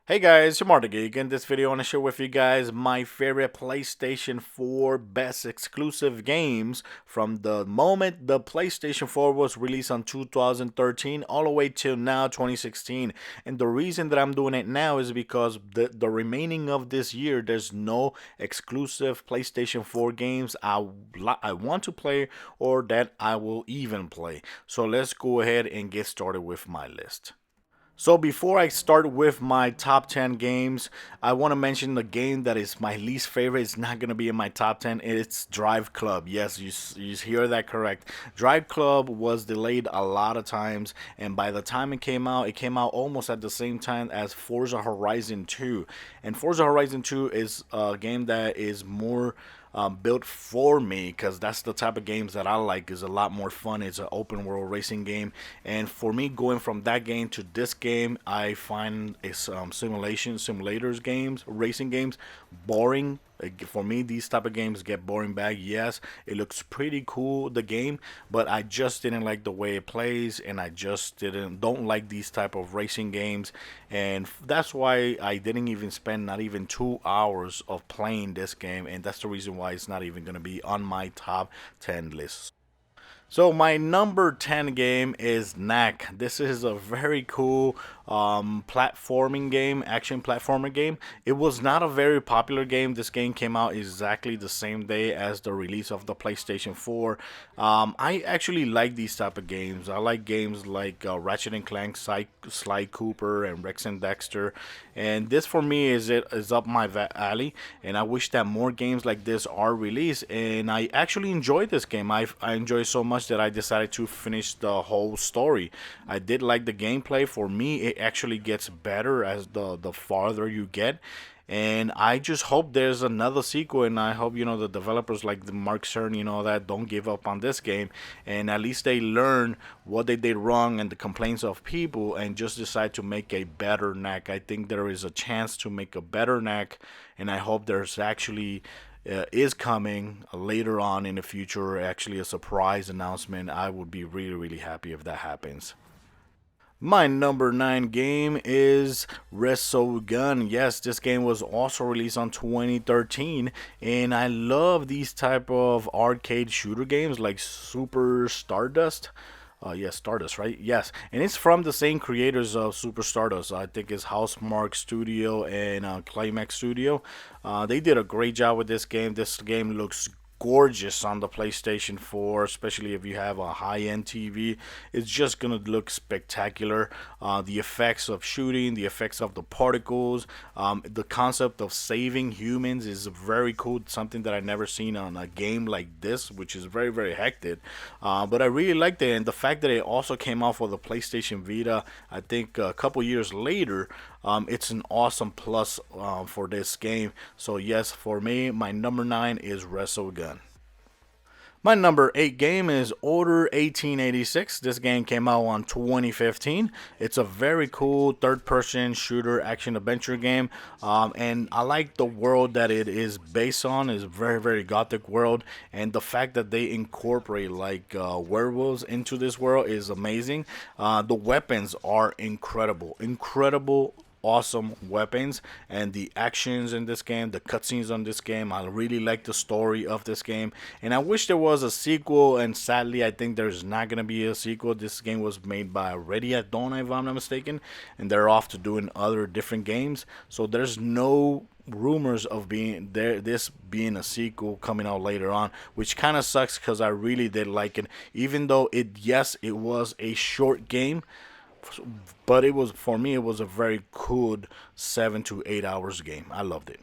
Hey guys, I'm Marta Geek. In this video I want to share with you guys my favorite PlayStation 4 Best Exclusive Games from the moment the PlayStation 4 was released on 2013 all the way till now 2016. And the reason that I'm doing it now is because the remaining of this year there's no exclusive PlayStation 4 games I want to play or that I will even play. So let's go ahead and get started with my list. So before I start with my top 10 games, I want to mention the game that is my least favorite. It's not going to be in my top 10. It's Driveclub. Yes, you hear that correct. Driveclub was delayed a lot of times, and by the time it came out almost at the same time as Forza Horizon 2. And Forza Horizon 2 is a game that is more built for me because that's the type of games that I like. Is a lot more fun. It's an open world racing game, and for me, going from that game to this game, I find it's simulators games, racing games, boring. Like, for me, these type of games get boring back. Yes, it looks pretty cool, the game, but I just didn't like the way it plays, and I just don't like these type of racing games, and that's why I didn't even spend not even 2 hours of playing this game, and that's the reason why it's not even gonna be on my top 10 list. So my number 10 game is Knack. This is a very cool platforming game, action platformer game. It was not a very popular game. This game came out exactly the same day as the release of the PlayStation 4. I actually like these type of games. I like games like Ratchet and Clank, Sly Cooper, and Rex and Dexter. And this for me is up my alley. And I wish that more games like this are released. And I actually enjoyed this game. I enjoy so much that I decided to finish the whole story. I did like the gameplay. For me, it actually gets better as the farther you get. And I just hope there's another sequel, and I hope the developers like the Mark Cerny that don't give up on this game, and at least they learn what they did wrong and the complaints of people, and just decide to make a better Knack. I think there is a chance to make a better Knack, and I hope there's actually is coming later on in the future, actually a surprise announcement. I would be really, really happy if that happens. My number 9 game is Resogun. Yes, this game was also released on 2013, and I love these type of arcade shooter games like Super Stardust. Yes, Stardust, right? Yes, and it's from the same creators of Super Stardust. I think it's Housemarque Studio and Climax Studio. They did a great job with this game. This game looks gorgeous on the PlayStation 4, especially if you have a high-end TV. It's just gonna look spectacular. The effects of shooting, the effects of the particles, the concept of saving humans is very cool. Something that I never seen on a game like this, which is very very hectic. But I really liked it, and the fact that it also came out for the PlayStation Vita, I think a couple years later. It's an awesome plus for this game. So yes, for me, my number 9 is Resogun. My number 8 game is Order 1886. This game came out on 2015. It's a very cool third person shooter action adventure game. And I like the world that it is based on. Is very, very gothic world. And the fact that they incorporate like werewolves into this world is amazing. The weapons are incredible. Incredible, awesome weapons, and the actions in this game, the cutscenes on this game. I really like the story of this game, and I wish there was a sequel, and sadly I think there's not going to be a sequel. This game was made by Ready at Dawn, if I'm not mistaken, and they're off to doing other different games, so there's no rumors of being there this being a sequel coming out later on, which kind of sucks because I really did like it, even though it was a short game, but it was, for me, it was a very good 7 to 8 hours game. I loved it.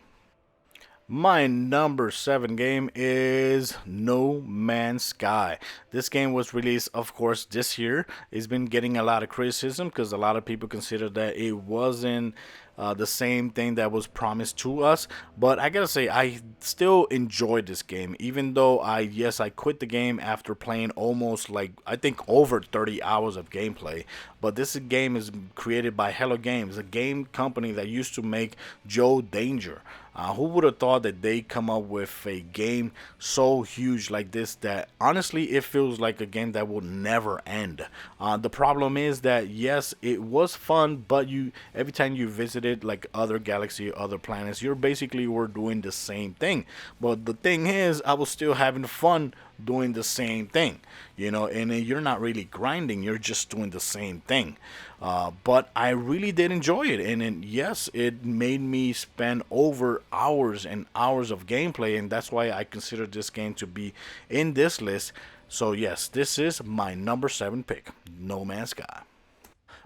My number 7 game is No Man's Sky. This game was released, of course, this year. It's been getting a lot of criticism because a lot of people consider that it wasn't the same thing that was promised to us. But I gotta say, I still enjoyed this game, even though I quit the game after playing almost like I think over 30 hours of gameplay. But this game is created by Hello Games, a game company that used to make Joe Danger. Who would have thought that they come up with a game so huge like this that honestly it feels like a game that will never end. The problem is that yes, it was fun, but you every time you visit visited like other galaxy, other planets. You're basically were doing the same thing. But the thing is, I was still having fun doing the same thing, and you're not really grinding, you're just doing the same thing. But I really did enjoy it, and then, yes, it made me spend over hours and hours of gameplay, and that's why I consider this game to be in this list. So yes, this is my number 7 pick, No Man's Sky.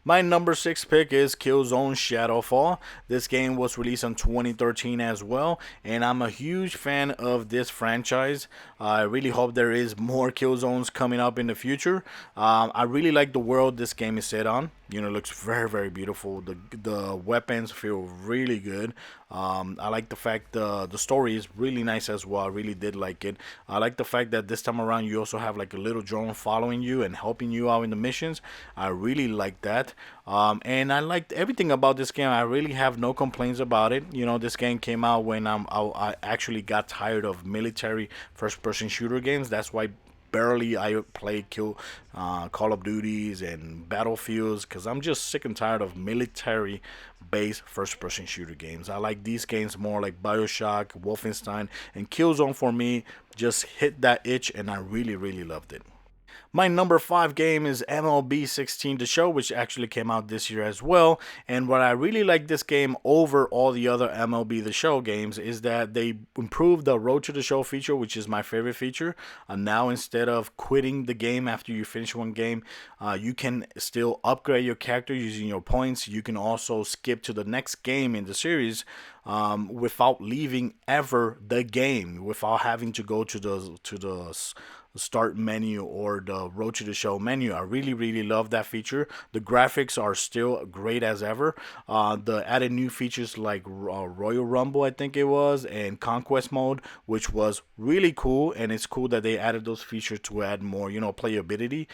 My number 6 pick is Killzone Shadowfall. This game was released in 2013 as well, and I'm a huge fan of this franchise. I really hope there is more Killzones coming up in the future. I really like the world this game is set on. It looks very, very beautiful. The weapons feel really good. I like the fact the story is really nice as well. I really did like it. I like the fact that this time around you also have like a little drone following you and helping you out in the missions. I really like that. And I liked everything about this game. I really have no complaints about it. This game came out when I actually got tired of military first-person shooter games. That's why barely I play Call of Duties and Battlefields, because I'm just sick and tired of military based first person shooter games. I like these games more, like Bioshock, Wolfenstein, and Killzone for me just hit that itch, and I really, really loved it. My number 5 game is MLB 16 The Show, which actually came out this year as well. And what I really like this game over all the other MLB The Show games is that they improved the Road to the Show feature, which is my favorite feature. Now, instead of quitting the game after you finish one game, you can still upgrade your character using your points. You can also skip to the next game in the series without leaving ever the game, without having to go to the start menu or the Road to the Show menu. I really, really love that feature. The graphics are still great as ever. The added new features like Royal Rumble, I think it was, and Conquest mode, which was really cool. And it's cool that they added those features to add more, playability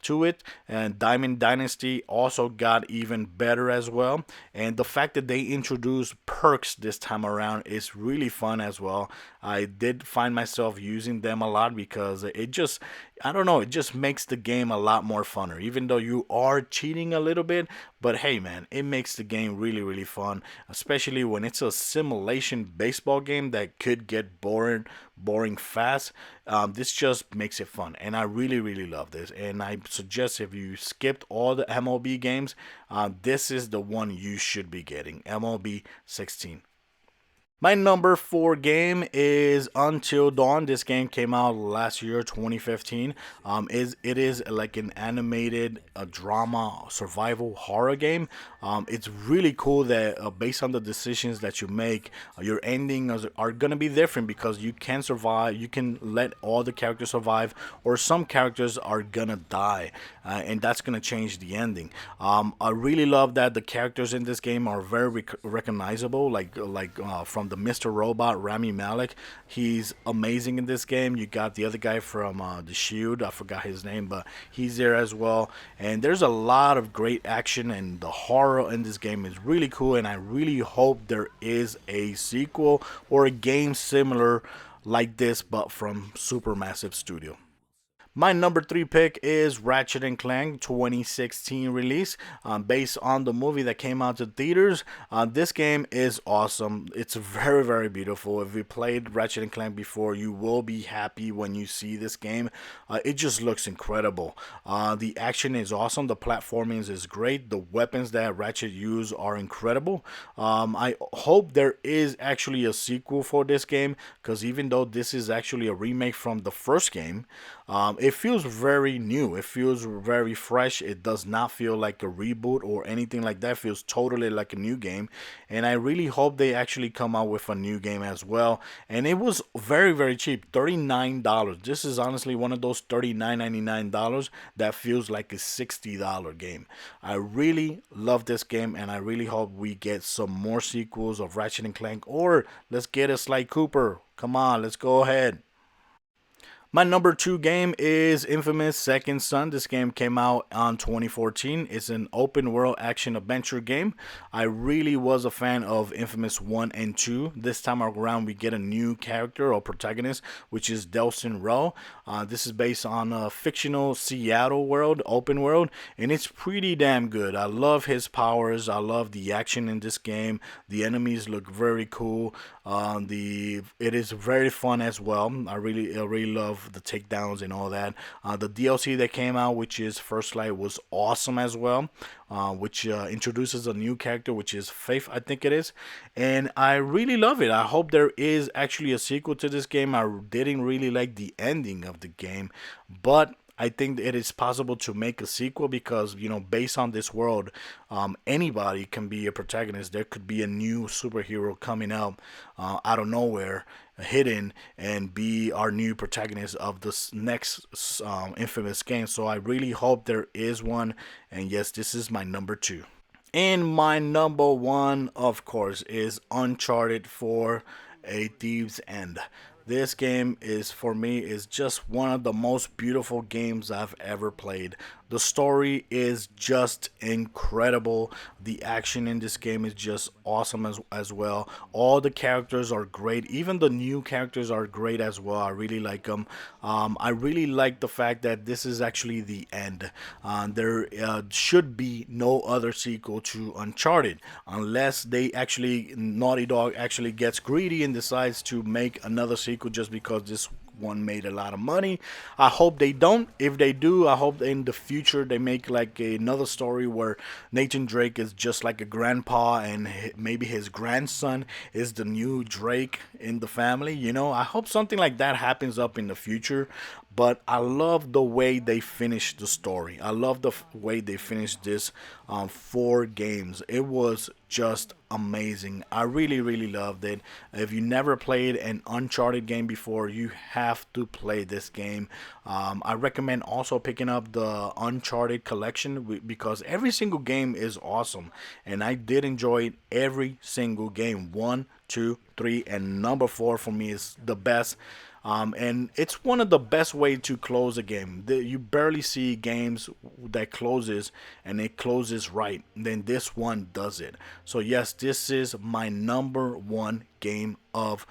to it. And Diamond Dynasty also got even better as well. And the fact that they introduced perks this time around is really fun as well. I did find myself using them a lot because it just, I don't know, it just makes the game a lot more funner, even though you are cheating a little bit. But hey, man, it makes the game really, really fun, especially when it's a simulation baseball game that could get boring fast. This just makes it fun, and I really, really love this. And I suggest if you skipped all the MLB games, this is the one you should be getting, MLB 16. My number 4 game is Until Dawn. This game came out last year, 2015. It is like an animated drama survival horror game. It's really cool that based on the decisions that you make, your endings are gonna be different because you can survive. You can let all the characters survive, or some characters are gonna die, and that's gonna change the ending. I really love that the characters in this game are very recognizable, like from the Mr. Robot, Rami Malek. He's amazing in this game. You got the other guy from The Shield. I forgot his name, but he's there as well. And there's a lot of great action, and the horror in this game is really cool. And I really hope there is a sequel or a game similar like this, but from Supermassive Studio. My number 3 pick is Ratchet and Clank 2016 release, based on the movie that came out to theaters. This game is awesome. It's very, very beautiful. If you played Ratchet and Clank before, you will be happy when you see this game. It just looks incredible. The action is awesome. The platforming is great. The weapons that Ratchet use are incredible. I hope there is actually a sequel for this game, because even though this is actually a remake from the first game, it feels very new. It feels very fresh. It does not feel like a reboot or anything like that. It feels totally like a new game. And I really hope they actually come out with a new game as well. And it was very, very cheap, $39. This is honestly one of those $39.99 that feels like a $60 game. I really love this game, and I really hope we get some more sequels of Ratchet and Clank, or let's get a Sly Cooper. Come on, let's go ahead. My number two game is Infamous Second Son. This game came out on 2014. It's an open world action adventure game. I really was a fan of Infamous 1 and 2. This time around, we get a new character or protagonist, which is Delson Rowe. This is based on a fictional Seattle world, open world, and it's pretty damn good. I love his powers. I love the action in this game. The enemies look very cool. It is very fun as well. I really love the takedowns and all that. The DLC that came out, which is First Light, was awesome as well. Which introduces a new character, which is Faith, I think it is, and I really love it. I hope there is actually a sequel to this game. I didn't really like the ending of the game, but I think it is possible to make a sequel because, based on this world, anybody can be a protagonist. There could be a new superhero coming out of nowhere, hidden, and be our new protagonist of this next Infamous game. So I really hope there is one. And yes, this is my number two. And my number one, of course, is Uncharted 4: A Thief's End. This game is, for me, is just one of the most beautiful games I've ever played. The story is just incredible. The action in this game is just awesome as well. All the characters are great. Even the new characters are great as well. I really like them. I really like the fact that this is actually the end. There should be no other sequel to Uncharted unless Naughty Dog actually gets greedy and decides to make another sequel just because this one made a lot of money. I hope they don't. If they do, I hope in the future they make like another story where Nathan Drake is just like a grandpa and maybe his grandson is the new Drake in the family. I hope something like that happens up in the future. But I love the way they finished the story. I love the way they finished this 4 games. It was just amazing. I really loved it. If you never played an Uncharted game before, you have to play this game. I recommend also picking up the Uncharted collection because every single game is awesome. And I did enjoy every single game. 1, 2, 3, and number 4 for me is the best. And it's one of the best way to close a game. You barely see games that closes and it closes right. Then this one does it. So yes, this is my number one game of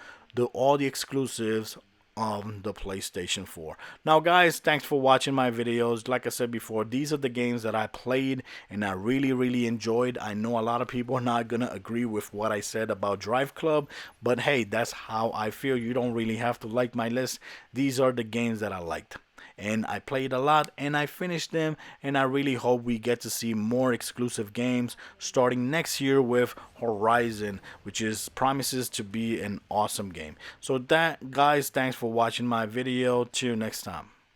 all the exclusives on the PlayStation 4. Now guys, thanks for watching my videos. Like I said before, these are the games that I played and I really enjoyed. I know a lot of people are not gonna agree with what I said about Driveclub, but hey, that's how I feel. You don't really have to like my list. These are the games that I liked and I played a lot and I finished them, and I really hope we get to see more exclusive games starting next year with Horizon, which is promises to be an awesome game. So that, guys, thanks for watching my video. Till next time.